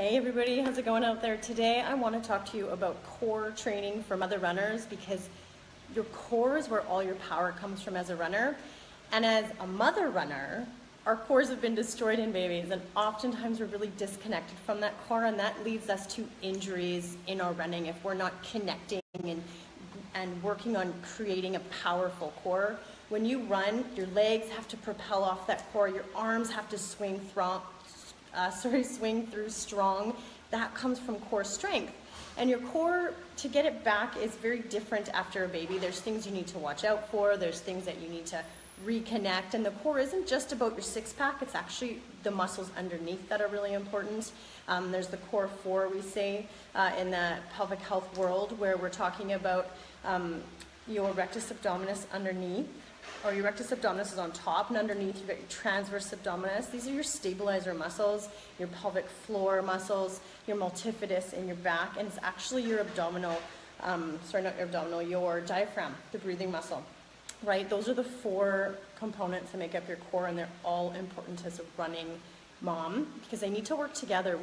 Hey everybody, how's it going out there? Today I want to talk to you about core training for mother runners, because your core is where all your power comes from as a runner. And as a mother runner, our cores have been destroyed in babies, and oftentimes we're really disconnected from that core, and that leads us to injuries in our running if we're not connecting and working on creating a powerful core. When you run, your legs have to propel off that core, your arms have to swing through strong. That comes from core strength. And your core, to get it back, is very different after a baby. There's things you need to watch out for, there's things that you need to reconnect, and the core isn't just about your six-pack, it's actually the muscles underneath that are really important. There's the core four, we say, in the pelvic health world, where we're talking about your rectus abdominis underneath, or your rectus abdominis is on top, and underneath you've got your transverse abdominis. These are your stabilizer muscles, your pelvic floor muscles, your multifidus in your back, and it's actually your abdominal, your diaphragm, the breathing muscle, right? Those are the four components that make up your core, and they're all important as a running mom because they need to work together.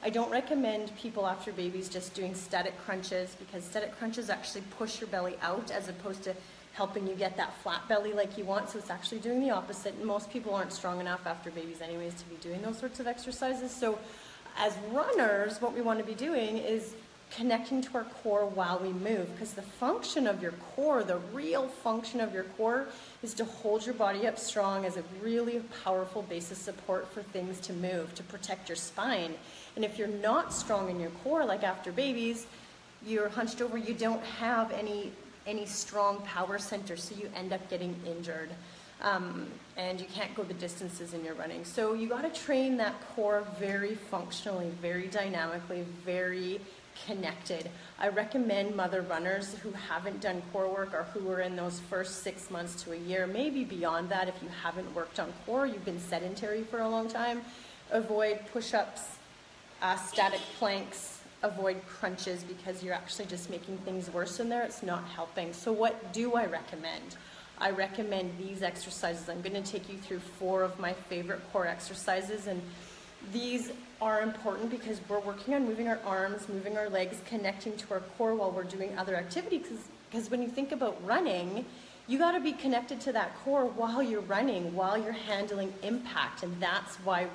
I don't recommend people after babies just doing static crunches, because static crunches actually push your belly out as opposed to helping you get that flat belly like you want. So it's actually doing the opposite, and most people aren't strong enough after babies anyways to be doing those sorts of exercises. So as runners, what we want to be doing is connecting to our core while we move, because the function of your core, the real function of your core, is to hold your body up strong as a really powerful base of support for things to move, to protect your spine. And if you're not strong in your core, like after babies, you're hunched over, you don't have any strong power center, so you end up getting injured, and you can't go the distances in your running. So you got to train that core very functionally, very dynamically, very connected. I recommend mother runners who haven't done core work, or who are in those first 6 months to a year, maybe beyond that, if you haven't worked on core, you've been sedentary for a long time, avoid push-ups, static planks, avoid crunches, because you're actually just making things worse in there. It's not helping. So what do I recommend? I recommend these exercises. I'm going to take you through 4 of my favorite core exercises, and these are important because we're working on moving our arms, moving our legs, connecting to our core while we're doing other activities, because when you think about running, you got to be connected to that core while you're running, while you're handling impact, and that's why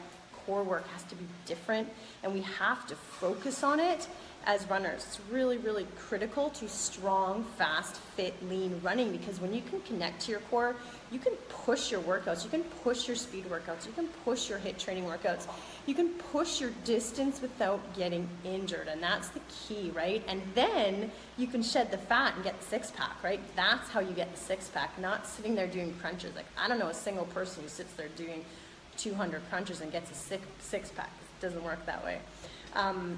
core work has to be different, and we have to focus on it as runners. It's really, really critical to strong, fast, fit, lean running, because when you can connect to your core, you can push your workouts, you can push your speed workouts, you can push your HIIT training workouts, you can push your distance without getting injured, and that's the key, right? And then you can shed the fat and get the six-pack, right? That's how you get the six-pack, not sitting there doing crunches. Like, I don't know a single person who sits there doing 200 crunches and gets a six-pack. It doesn't work that way.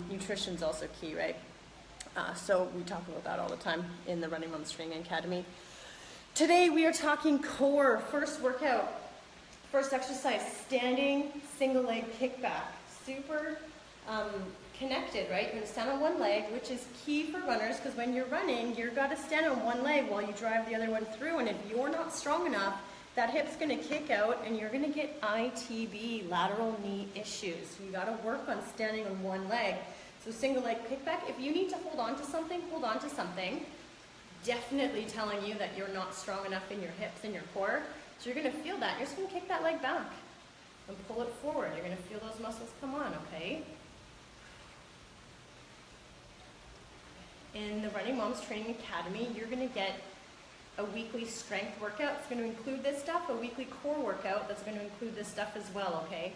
Nutrition's also key, right? So we talk about that all the time in the RunningMoms Training Academy. Today we are talking core. First workout, first exercise, standing single leg kickback. Super connected, right? You're going to stand on one leg, which is key for runners, because when you're running, you've got to stand on one leg while you drive the other one through, and if you're not strong enough, that hip's going to kick out and you're going to get ITB, lateral knee issues. So you got to work on standing on one leg. So single leg kickback, if you need to hold on to something, hold on to something. Definitely telling you that you're not strong enough in your hips and your core. So you're going to feel that. You're just going to kick that leg back and pull it forward. You're going to feel those muscles come on, okay? In the RunningMoms Training Academy, you're going to get a weekly strength workout. It's going to include this stuff, a weekly core workout that's going to include this stuff as well, okay?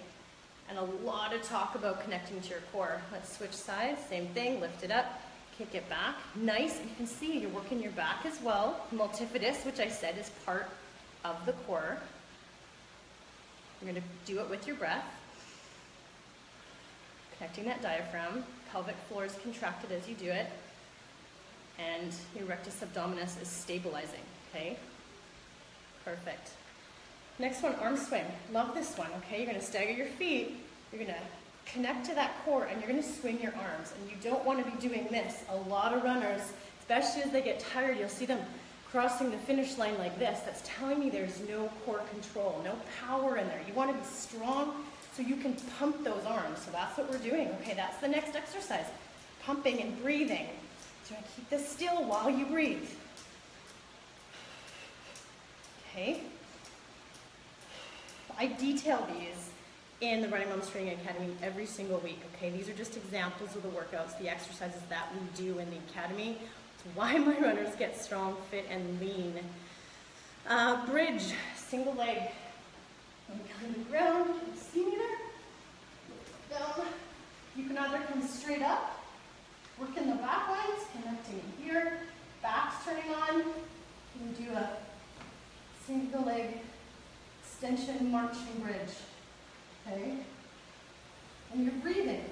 And a lot of talk about connecting to your core. Let's switch sides, same thing, lift it up, kick it back. Nice, and you can see you're working your back as well. Multifidus, which I said is part of the core. You're going to do it with your breath. Connecting that diaphragm. Pelvic floor is contracted as you do it. And your rectus abdominis is stabilizing, okay? Perfect. Next one, arm swing. Love this one, okay? You're gonna stagger your feet, you're gonna connect to that core, and you're gonna swing your arms. And you don't wanna be doing this. A lot of runners, especially as they get tired, you'll see them crossing the finish line like this. That's telling me there's no core control, no power in there. You wanna be strong, so you can pump those arms. So that's what we're doing. Okay, that's the next exercise. Pumping and breathing. So keep this still while you breathe. Okay. I detail these in the Running Moms Training Academy every single week, okay? These are just examples of the workouts, the exercises that we do in the academy. It's why my runners get strong, fit, and lean. Bridge, single leg. On the ground, can you see me there? Down. You can either come straight up, work in the back lines, connecting here, back's turning on. You do a single leg extension marching bridge. Okay? And you're breathing.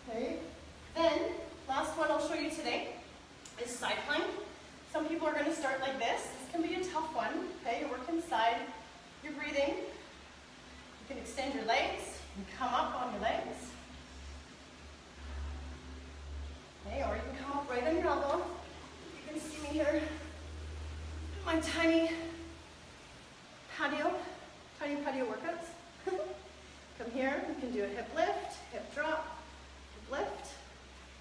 Okay? Then, last one I'll show you today is side plank. Some people are going to start like this. This can be a tough one. Okay? You're working side. You're breathing. You can extend your legs and come up on your legs. Okay? Or you can come up right on your elbow. You can see me here. My tiny patio workouts. Come here, you can do a hip lift, hip drop, hip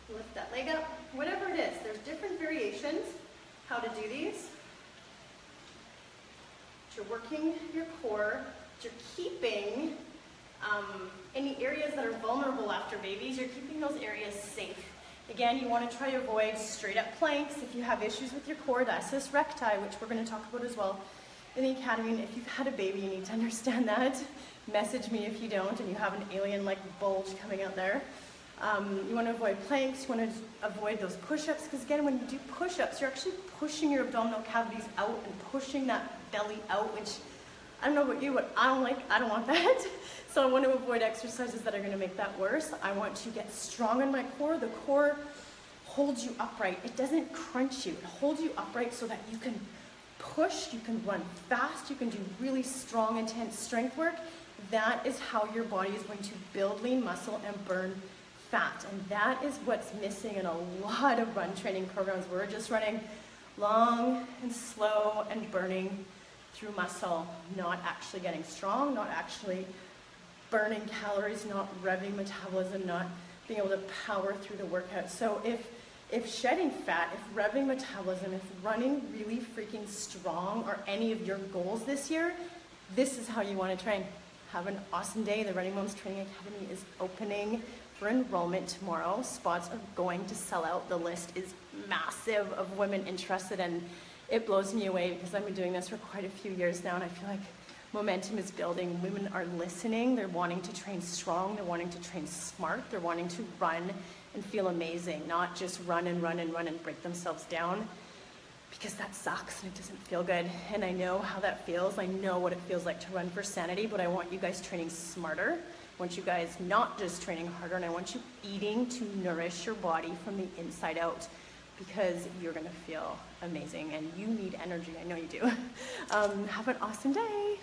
lift that leg up, whatever it is. There's different variations how to do these. But you're working your core, but you're keeping any areas that are vulnerable after babies, you're keeping those areas safe. Again, you want to try to avoid straight up planks. If you have issues with your core, diastasis recti, which we're going to talk about as well in the academy. And if you've had a baby, you need to understand that. Message me if you don't and you have an alien-like bulge coming out there. You want to avoid planks. You want to avoid those push-ups, because again, when you do push-ups, you're actually pushing your abdominal cavities out and pushing that belly out, which I don't know about you, but I don't like. I don't want that. So I want to avoid exercises that are going to make that worse. I want to get strong in my core. The core holds you upright. It doesn't crunch you. It holds you upright so that you can push, you can run fast, you can do really strong, intense strength work. That is how your body is going to build lean muscle and burn fat. And that is what's missing in a lot of run training programs. We're just running long and slow and burning through muscle, not actually getting strong, not actually burning calories, not revving metabolism, not being able to power through the workout. So if shedding fat, if revving metabolism, if running really freaking strong are any of your goals this year, this is how you want to train. Have an awesome day. The Running Moms Training Academy is opening for enrollment tomorrow. Spots are going to sell out. The list is massive of women interested, and it blows me away because I've been doing this for quite a few years now, and I feel like momentum is building. Women are listening. They're wanting to train strong. They're wanting to train smart. They're wanting to run and feel amazing, not just run and run and run and break themselves down, because that sucks and it doesn't feel good. And I know how that feels. I know what it feels like to run for sanity, but I want you guys training smarter. I want you guys not just training harder, and I want you eating to nourish your body from the inside out, because you're gonna feel amazing and you need energy. I know you do. Have an awesome day.